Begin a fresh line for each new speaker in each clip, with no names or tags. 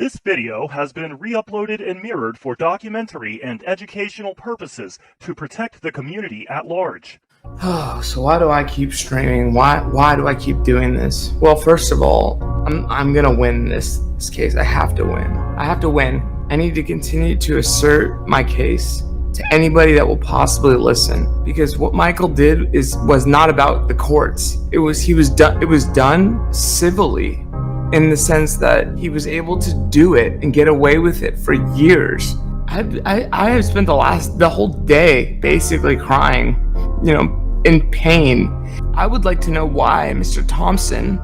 This video has been re-uploaded and mirrored for documentary and educational purposes to protect the community at large.
Oh, so why do I keep streaming? Why do I keep doing this? Well, first of all, I'm gonna win this case. I have to win. I have to win. I need to continue to assert my case to anybody that will possibly listen, because what Michael did was not about the courts. It was done civilly, in the sense that he was able to do it and get away with it for years. I have spent the whole day basically crying, in pain. I would like to know why Mr. Thompson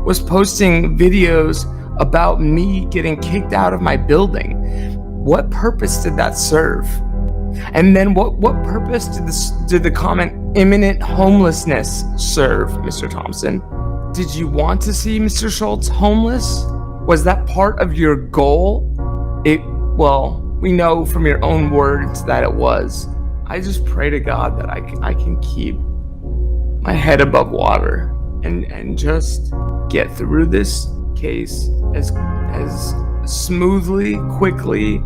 was posting videos about me getting kicked out of my building. What purpose did that serve? And then what purpose did the comment imminent homelessness serve, Mr. Thompson? Did you want to see Mr. Schultz homeless? Was that part of your goal? Well, we know from your own words that it was. I just pray to God that I can keep my head above water and just get through this case as smoothly, quickly,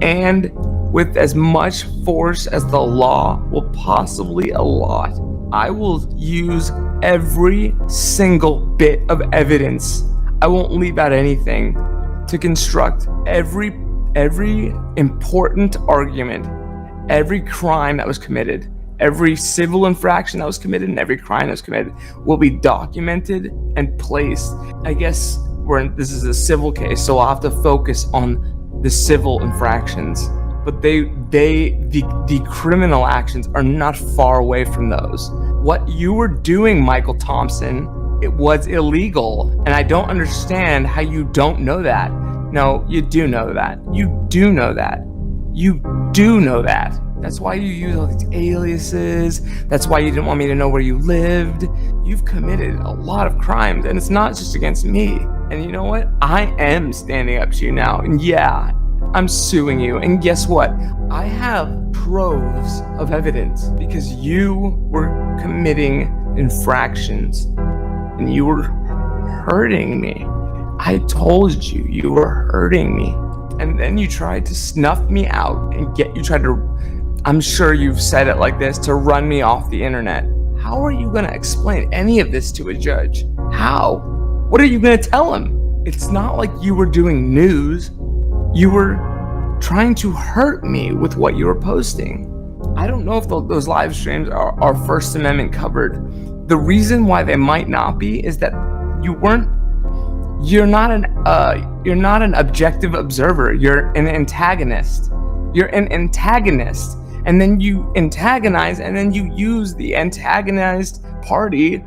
and with as much force as the law will possibly allot. I will use every single bit of evidence. I won't leave out anything to construct every important argument, every crime that was committed, every civil infraction that was committed, and every crime that was committed will be documented and placed. I guess this is a civil case, so I'll have to focus on the civil infractions. But the criminal actions are not far away from those. What you were doing, Michael Thompson, it was illegal, and I don't understand how you don't know that. No, you do know that. You do know that. You do know that. That's why you use all these aliases. That's why you didn't want me to know where you lived. You've committed a lot of crimes, and it's not just against me. And you know what? I am standing up to you now, and yeah, I'm suing you. And guess what? I have troves of evidence, because you were committing infractions and you were hurting me. I told you you were hurting me. And then you tried to snuff me out and I'm sure you've said it like this, to run me off the internet. How are you going to explain any of this to a judge? How? What are you going to tell him? It's not like you were doing news. You were trying to hurt me with what you were posting. I don't know if those live streams are First Amendment covered. The reason why they might not be is that you're not an objective observer. You're an antagonist. And then you antagonize, and then you use the antagonized party,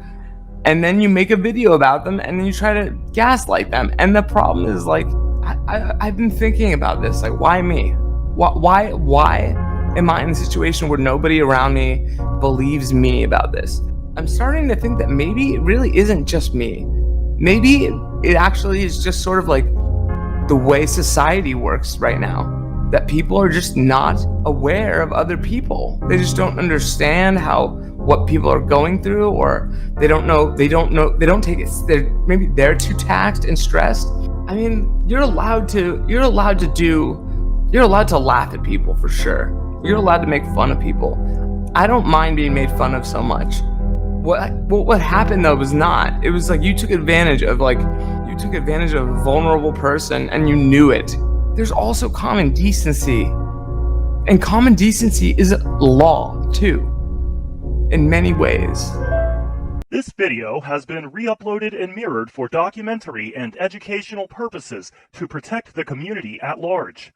and then you make a video about them, and then you try to gaslight them. And the problem is, I've been thinking about this. Why me? Why am I in a situation where nobody around me believes me about this? I'm starting to think that maybe it really isn't just me. Maybe it actually is just sort of like the way society works right now, that people are just not aware of other people. They just don't understand what people are going through, or they don't take it. Maybe they're too taxed and stressed. I mean, you're allowed to laugh at people, for sure. You're allowed to make fun of people. I don't mind being made fun of so much. What happened though was not. It was like you took advantage of a vulnerable person, and you knew it. There's also common decency, and common decency is law too, in many ways.
This video has been re-uploaded and mirrored for documentary and educational purposes to protect the community at large.